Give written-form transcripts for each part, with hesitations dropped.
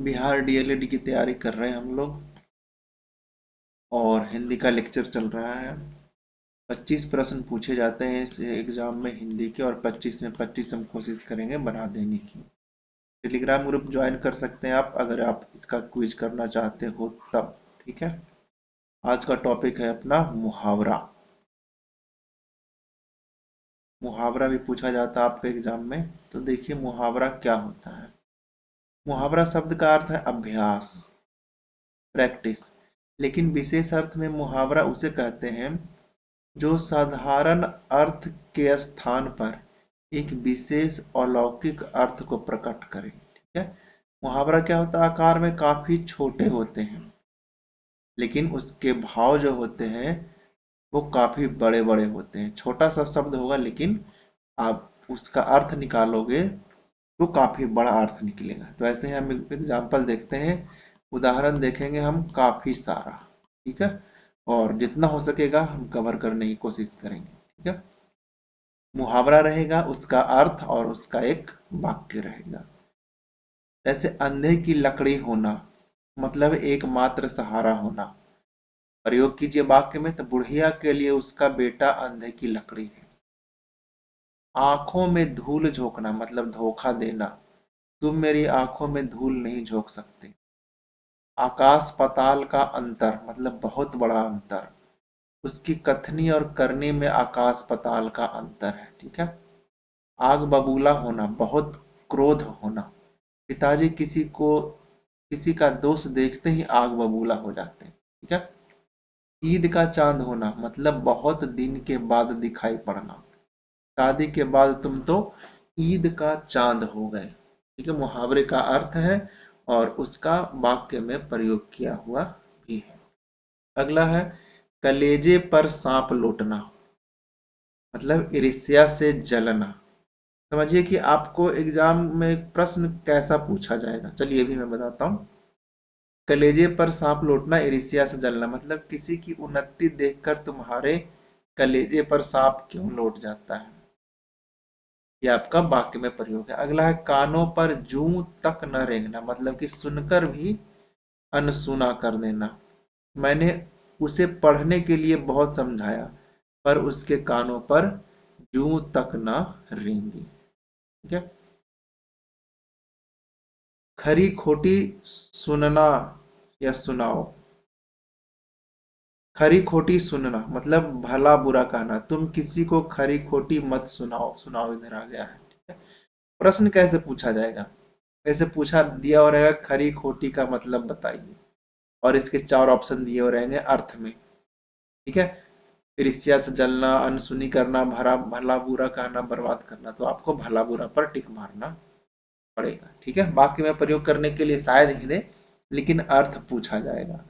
Bihar DElEd की तैयारी कर रहे हैं हम लोग और हिंदी का लेक्चर चल रहा है। 25 प्रश्न पूछे जाते हैं इस एग्जाम में हिंदी के और 25 में 25 हम कोशिश करेंगे बना देने की। टेलीग्राम ग्रुप ज्वाइन कर सकते हैं आप अगर आप इसका क्विज करना चाहते हो तब। ठीक है। आज का टॉपिक है अपना मुहावरा। मुहावरा भी पूछा जाता है आपके एग्जाम में। तो देखिए मुहावरा क्या होता है। मुहावरा शब्द का अर्थ है अभ्यास, प्रैक्टिस। लेकिन विशेष अर्थ में मुहावरा उसे कहते हैं जो साधारण अर्थ के स्थान पर एक विशेष अलौकिक अर्थ को प्रकट करे। ठीक है। मुहावरा क्या होता है, आकार में काफी छोटे होते हैं लेकिन उसके भाव जो होते हैं वो काफी बड़े बड़े होते हैं। छोटा सा शब्द होगा लेकिन आप उसका अर्थ निकालोगे तो काफी बड़ा अर्थ निकलेगा। तो ऐसे ही हम एग्जाम्पल देखते हैं, उदाहरण देखेंगे हम काफी सारा। ठीक है। और जितना हो सकेगा हम कवर करने की कोशिश करेंगे। ठीक है। मुहावरा रहेगा, उसका अर्थ और उसका एक वाक्य रहेगा। जैसे अंधे की लकड़ी होना मतलब एकमात्र सहारा होना। प्रयोग कीजिए वाक्य में, तो बुढ़िया के लिए उसका बेटा अंधे की लकड़ी है। आंखों में धूल झोंकना मतलब धोखा देना। तुम मेरी आंखों में धूल नहीं झोंक सकते। आकाश पाताल का अंतर मतलब बहुत बड़ा अंतर। उसकी कथनी और करनी में आकाश पाताल का अंतर है। ठीक है। आग बबूला होना बहुत क्रोध होना। पिताजी किसी का दोष देखते ही आग बबूला हो जाते हैं। ठीक है। ईद का चांद होना मतलब बहुत दिन के बाद दिखाई पड़ना। शादी के बाद तुम तो ईद का चांद हो गए। ठीक है। मुहावरे का अर्थ है और उसका वाक्य में प्रयोग किया हुआ भी है। अगला है कलेजे पर सांप लौटना मतलब ईर्ष्या से जलना। समझिए कि आपको एग्जाम में प्रश्न कैसा पूछा जाएगा, चलिए ये भी मैं बताता हूँ। कलेजे पर सांप लौटना ईर्ष्या से जलना मतलब किसी की उन्नति देखकर तुम्हारे कलेजे पर सांप क्यों लौट जाता है। ये आपका वाक्य में प्रयोग है। अगला है कानों पर जूं तक न रेंगना मतलब कि सुनकर भी अनसुना कर देना। मैंने उसे पढ़ने के लिए बहुत समझाया पर उसके कानों पर जूं तक न रेंगी। ठीक है। खरी खोटी सुनना या सुनाओ। खरी खोटी सुनना मतलब भला बुरा कहना। तुम किसी को खरी खोटी मत सुनाओ। सुनाओ इधर आ गया है। ठीक है। प्रश्न कैसे पूछा जाएगा, कैसे पूछा दिया हो रहेगा खरी खोटी का मतलब बताइए और इसके चार ऑप्शन दिए हो रहेंगे अर्थ में। ठीक है। ईर्ष्या से जलना, अनसुनी करना, भरा भला बुरा कहना, बर्बाद करना। तो आपको भला बुरा पर टिक मारना पड़ेगा। ठीक है। वाक्य में प्रयोग करने के लिए शायद ही दे लेकिन अर्थ पूछा जाएगा।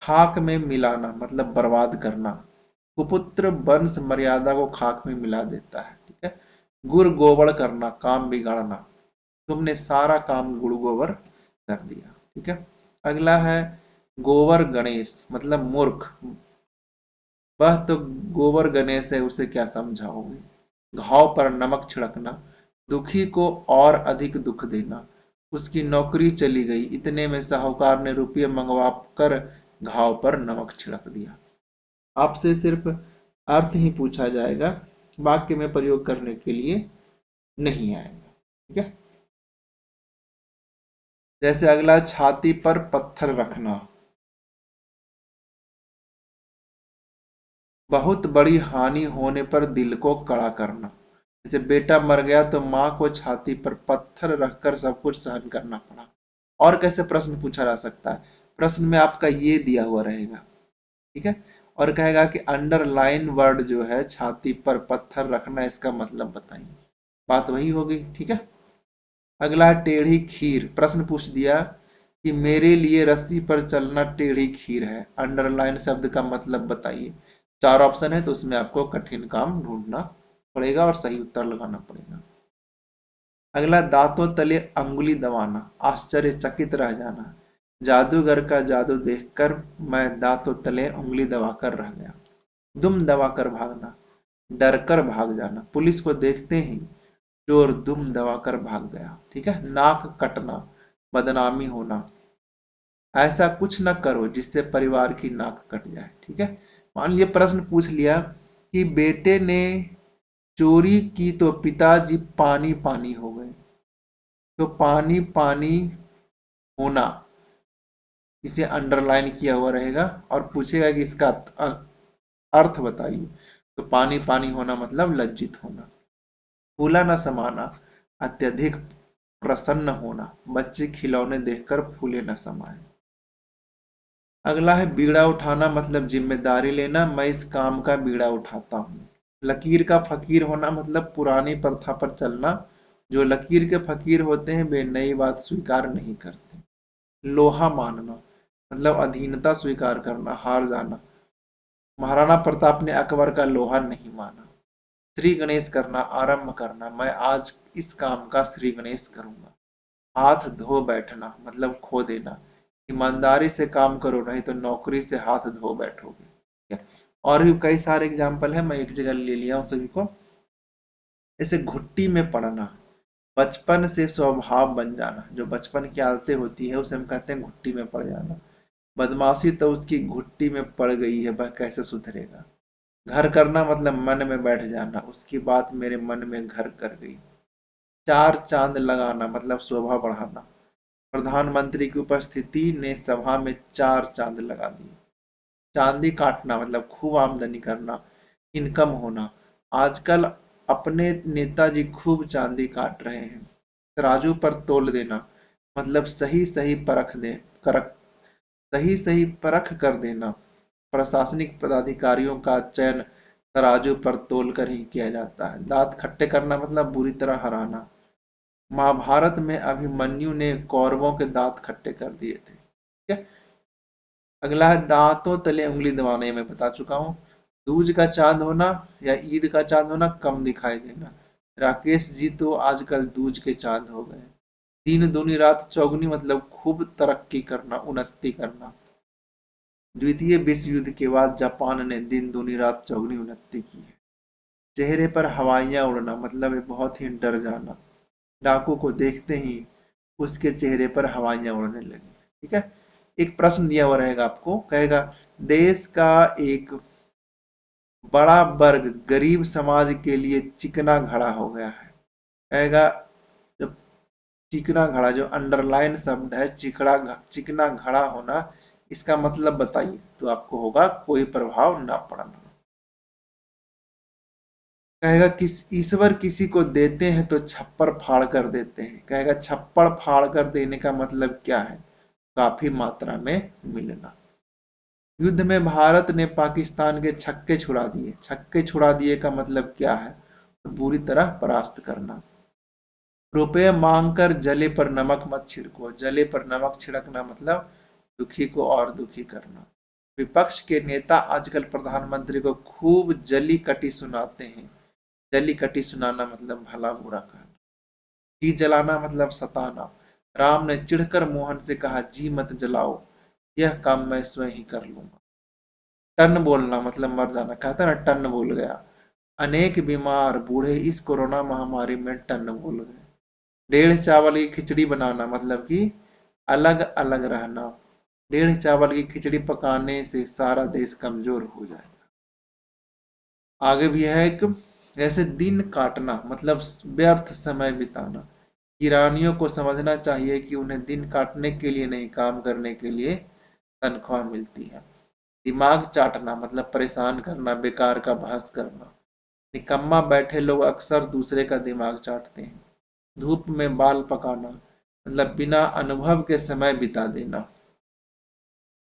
खाक में मिलाना मतलब बर्बाद करना। कुपुत्र वंश मर्यादा को खाक में मिला देता है। ठीक है। गुड़ गोबर करना काम बिगाड़ना। तुमने सारा काम गुड़ गोबर कर दिया। ठीक है। अगला है गोबर गणेश मतलब मूर्ख। वह तो गोबर गणेश है, उसे क्या समझाओगे। घाव पर नमक छिड़कना। दुखी को और अधिक दुख देना। उसकी नौकरी चली गई, इतने में साहूकार ने रुपये मंगवा कर घाव पर नमक छिड़क दिया। आपसे सिर्फ अर्थ ही पूछा जाएगा, वाक्य में प्रयोग करने के लिए नहीं आएगा। ठीक है। जैसे अगला छाती पर पत्थर रखना। बहुत बड़ी हानि होने पर दिल को कड़ा करना। जैसे बेटा मर गया तो माँ को छाती पर पत्थर रखकर सब कुछ सहन करना पड़ा। और कैसे प्रश्न पूछा जा सकता है, प्रश्न में आपका ये दिया हुआ रहेगा। ठीक है। और कहेगा कि अंडरलाइन वर्ड जो है छाती पर पत्थर रखना, इसका मतलब बताइए। बात वही होगी। ठीक है। अगला है टेढ़ी खीर। प्रश्न पूछ दिया कि मेरे लिए रस्सी पर चलना टेढ़ी खीर है, अंडरलाइन शब्द का मतलब बताइए। चार ऑप्शन है तो उसमें आपको कठिन काम ढूंढना पड़ेगा और सही उत्तर लगाना पड़ेगा। अगला दांतों तले अंगुली दबाना, आश्चर्यचकित रह जाना। जादूगर का जादू देखकर मैं दांतों तले उंगली दबाकर रह गया। दुम दबाकर भागना, डरकर भाग जाना। पुलिस को देखते ही चोर दुम दबाकर भाग गया। ठीक है। नाक कटना, बदनामी होना। ऐसा कुछ न करो जिससे परिवार की नाक कट जाए। ठीक है, मान लीजिए प्रश्न पूछ लिया कि बेटे ने चोरी की तो पिताजी पानी पानी हो गए, तो पानी पानी होना इसे अंडरलाइन किया हुआ रहेगा और पूछेगा कि इसका अर्थ बताइए। तो पानी पानी होना मतलब लज्जित होना। फूला न समाना, अत्यधिक प्रसन्न होना, बच्चे खिलौने देखकर फूले न समाये। अगला है बीड़ा उठाना, मतलब जिम्मेदारी लेना, मैं इस काम का बीड़ा उठाता हूँ। लकीर का फकीर होना मतलब पुरानी प्रथा पर चलना, जो लकीर के फकीर होते हैं वे नई बात स्वीकार नहीं करते। लोहा मानना मतलब अधीनता स्वीकार करना, हार जाना। महाराणा प्रताप ने अकबर का लोहा नहीं माना। श्री गणेश करना, आरंभ करना, मैं आज इस काम का श्री गणेश करूंगा। हाथ धो बैठना मतलब खो देना, ईमानदारी से काम करो नहीं तो नौकरी से हाथ धो बैठोगे। ठीक है? और भी कई सारे एग्जाम्पल है, मैं एक जगह ले लिया हूं सभी को। जैसे घुट्टी में पड़ना, बचपन से स्वभाव बन जाना, जो बचपन की आदतें होती है उसे हम कहते हैं घुट्टी में पड़ जाना। बदमाशी तो उसकी घुट्टी में पड़ गई है, वह कैसे सुधरेगा। घर करना मतलब मन में बैठ जाना, उसकी बात मेरे मन में घर कर गई। चार चांद लगाना मतलब शोभा बढ़ाना, प्रधानमंत्री की उपस्थिति ने सभा में चार चांद लगा दिए। चांदी काटना मतलब खूब आमदनी करना, इनकम होना। आजकल अपने नेताजी खूब चांदी काट रहे हैं। तराजू पर तोल देना मतलब सही सही परख दे कर सही सही परख कर देना। प्रशासनिक पदाधिकारियों का चयन तराजू पर तोल कर ही किया जाता है। दांत खट्टे करना मतलब बुरी तरह हराना। महाभारत में अभिमन्यु ने कौरवों के दांत खट्टे कर दिए थे। ठीक है, अगला है दांतों तले उंगली दबाना, ये मैं बता चुका हूँ। दूज का चांद होना या ईद का चांद होना, कम दिखाई देना। राकेश जी तो आजकल दूज के चांद हो गए। दिन दूनी रात चौगुनी मतलब खूब तरक्की करना, उन्नति करना। द्वितीय विश्व युद्ध के बाद जापान ने दिन दूनी रात चौगुनी उन्नति की है। चेहरे पर हवाइयां उड़ना मतलब बहुत ही डर जाना। डाकू को देखते ही उसके चेहरे पर हवाइयां उड़ने लगी। ठीक है, एक प्रश्न दिया हुआ रहेगा आपको, कहेगा देश का एक बड़ा वर्ग गरीब समाज के लिए चिकना घड़ा हो गया है। कहेगा जब चिकना घड़ा, जो अंडरलाइन शब्द है, चिकना घड़ा होना, इसका मतलब बताइए। तो आपको होगा कोई प्रभाव ना पड़ना। कहेगा किस ईश्वर किसी को देते हैं तो छप्पर फाड़ कर देते हैं। कहेगा छप्पर फाड़ कर देने का मतलब क्या है, काफी मात्रा में मिलना। युद्ध में भारत ने पाकिस्तान के छक्के छुड़ा दिए। छक्के छुड़ा दिए का मतलब क्या है, तो बुरी तरह परास्त करना। रुपये मांगकर जले पर नमक मत छिड़को। जले पर नमक छिड़कना मतलब दुखी को और दुखी करना। विपक्ष के नेता आजकल प्रधानमंत्री को खूब जली कटी सुनाते हैं। जली कटी सुनाना मतलब भला बुरा कहना। जी जलाना मतलब सताना। राम ने चिढ़कर मोहन से कहा जी मत जलाओ, यह काम मैं स्वयं ही कर लूंगा। टन बोलना मतलब मर जाना, कहता ना टन बोल गया। अनेक बीमार बूढ़े इस कोरोना महामारी में टन बोल गए। डेढ़ चावल की खिचड़ी बनाना मतलब कि अलग अलग रहना। डेढ़ चावल की खिचड़ी पकाने से सारा देश कमजोर हो जाएगा। आगे भी है एक, जैसे दिन काटना मतलब व्यर्थ समय बिताना। किरानियों को समझना चाहिए कि उन्हें दिन काटने के लिए नहीं, काम करने के लिए तनख्वाह मिलती है। दिमाग चाटना मतलब परेशान करना, बेकार का बहस करना। निकम्मा बैठे लोग अक्सर दूसरे का दिमाग चाटते हैं। धूप में बाल पकाना मतलब बिना अनुभव के समय बिता देना।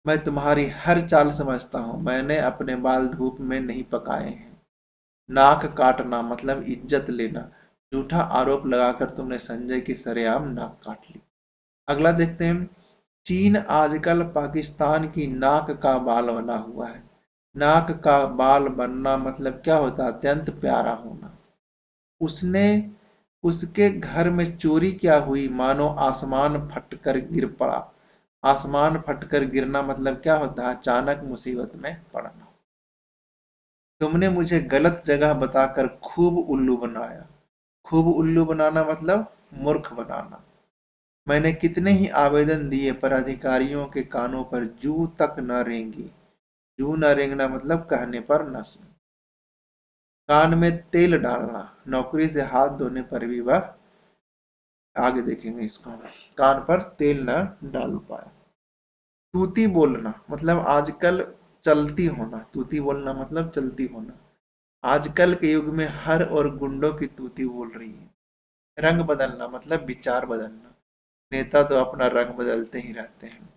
मैं तुम्हारी हर चाल समझता हूँ, मैंने अपने बाल धूप में नहीं पकाए हैं। नाक काटना मतलब इज्जत लेना। झूठा आरोप लगाकर तुमने संजय की सरेआम नाक काट ली। अगला देखते हैं। चीन आजकल पाकिस्तान की नाक का बाल बना हुआ है। नाक का बाल बनना मतलब क्या होता है, अत्यंत प्यारा होना। उसने उसके घर में चोरी क्या हुई, मानो आसमान फटकर गिर पड़ा। आसमान फटकर गिरना मतलब क्या होता है, अचानक मुसीबत में पड़ना। तुमने मुझे गलत जगह बताकर खूब उल्लू बनाया। खूब उल्लू बनाना मतलब मूर्ख बनाना। मैंने कितने ही आवेदन दिए पर अधिकारियों के कानों पर जू तक न रेंगी। जू न रेंगना मतलब कहने पर न सुन। कान में तेल डालना, नौकरी से हाथ धोने पर भी वह, आगे देखेंगे इसको, कान पर तेल न डाल पाया। तूती बोलना मतलब आजकल चलती होना, तूती बोलना मतलब चलती होना। आजकल के युग में हर और गुंडों की तूती बोल रही है। रंग बदलना मतलब विचार बदलना। नेता तो अपना रंग बदलते ही रहते हैं।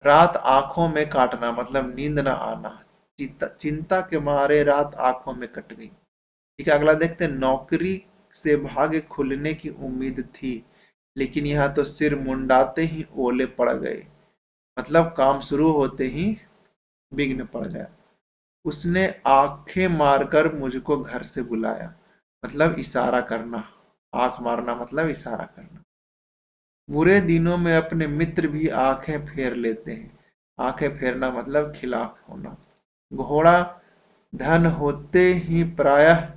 रात आंखों में काटना मतलब नींद न आना। चिंता के मारे रात आंखों में कट गई। ठीक है, अगला देखते हैं। नौकरी से भागे खुलने की उम्मीद थी, लेकिन यहाँ तो सिर मुंडाते ही ओले पड़ गए। मतलब काम शुरू होते ही विघ्न पड़ गया। उसने आंखें मारकर मुझको घर से बुलाया। मतलब इशारा करना, आंख मारना मतलब इशारा करना। बुरे दिनों में अपने मित्र भी आंखें फेर लेते हैं। आंखें फेरना मतलब खिलाफ होना। घोड़ा धन होते ही प्रायः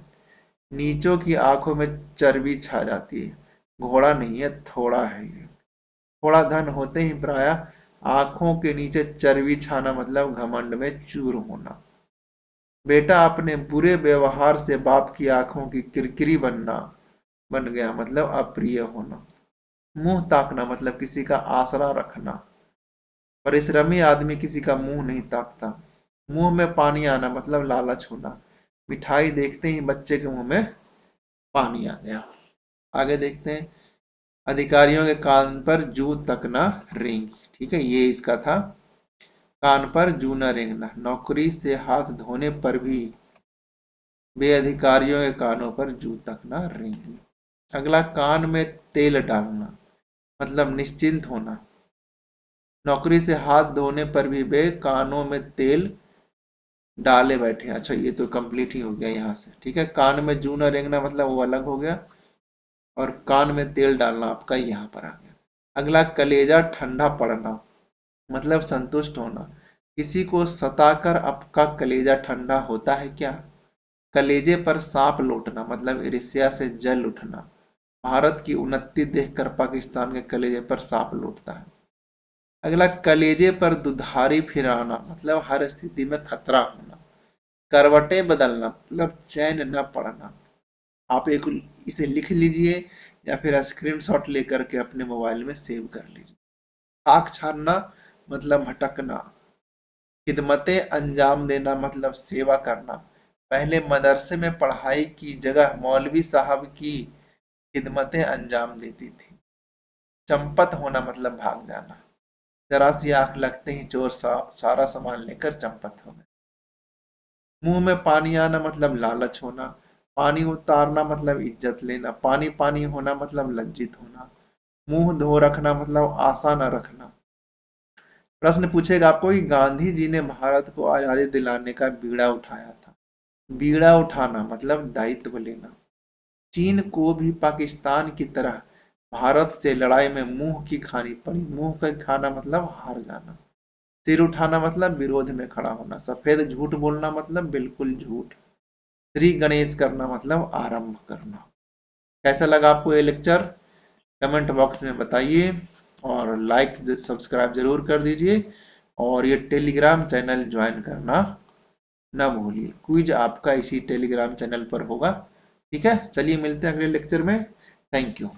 नीचों की आंखों में चर्बी छा जाती है। घोड़ा नहीं है, थोड़ा है ये। थोड़ा धन होते ही प्रायः आंखों के नीचे चर्बी छाना मतलब घमंड में चूर होना। बेटा अपने बुरे व्यवहार से बाप की आंखों की किरकिरी बन गया मतलब अप्रिय होना। मुंह ताकना मतलब किसी का आसरा रखना। परिश्रमी आदमी किसी का मुंह नहीं ताकता। मुंह में पानी आना मतलब लालच होना। मिठाई देखते ही बच्चे के मुंह में पानी आ गया। आगे देखते हैं। अधिकारियों के कान पर जू तक न रेंगी। ठीक है, ये इसका था। कान पर जू न रेंगना, नौकरी से हाथ धोने पर भी बेअधिकारियों के कानों पर जू तक न रेंगी। अगला, कान में तेल डालना मतलब निश्चिंत होना। नौकरी से हाथ धोने पर भी वे कानों में तेल डाले बैठे। अच्छा, ये तो कंप्लीट ही हो गया यहाँ से। ठीक है, कान में जू न रेंगना मतलब वो अलग हो गया, और कान में तेल डालना आपका यहाँ पर आ गया। अगला, कलेजा ठंडा पड़ना मतलब संतुष्ट होना। किसी को सताकर आपका कलेजा ठंडा होता है क्या? कलेजे पर सांप लौटना मतलब ईर्ष्या से जल उठना। भारत की उन्नति देखकर पाकिस्तान के कलेजे पर सांप लौटता है। अगला, कलेजे पर दुधारी फिराना मतलब हर स्थिति में खतरा होना। करवटें बदलना मतलब चैन न पड़ना। आप एक इसे लिख लीजिए या फिर स्क्रीनशॉट लेकर के अपने मोबाइल में सेव कर लीजिए। आंख छानना मतलब भटकना। खिदमतें अंजाम देना मतलब सेवा करना। पहले मदरसे में पढ़ाई की जगह मौलवी साहब की खिदमतें अंजाम देती थी। चंपत होना मतलब भाग जाना। जरा सी आंख लगते ही चोर सारा सामान लेकर चंपत हो गए। मुंह में पानी आना मतलब लालच होना। पानी उतारना मतलब इज्जत लेना। पानी पानी होना मतलब लज्जित होना। मुंह धो रखना मतलब आशा न रखना। प्रश्न पूछेगा आपको कि गांधी जी ने भारत को आजादी दिलाने का बीड़ा उठाया था। बीड़ा उठाना मतलब दायित्व लेना। चीन को भी पाकिस्तान की तरह भारत से लड़ाई में मुंह की खानी पड़ी। मुंह का खाना मतलब हार जाना। सिर उठाना मतलब विरोध में खड़ा होना। सफेद झूठ बोलना मतलब बिल्कुल झूठ। श्री गणेश करना मतलब आरंभ करना। कैसा लगा आपको ये लेक्चर? कमेंट बॉक्स में बताइए, और लाइक सब्सक्राइब जरूर कर दीजिए, और ये टेलीग्राम चैनल ज्वाइन करना ना भूलिए। क्विज आपका इसी टेलीग्राम चैनल पर होगा। ठीक है, चलिए मिलते हैं अगले लेक्चर में। Thank you.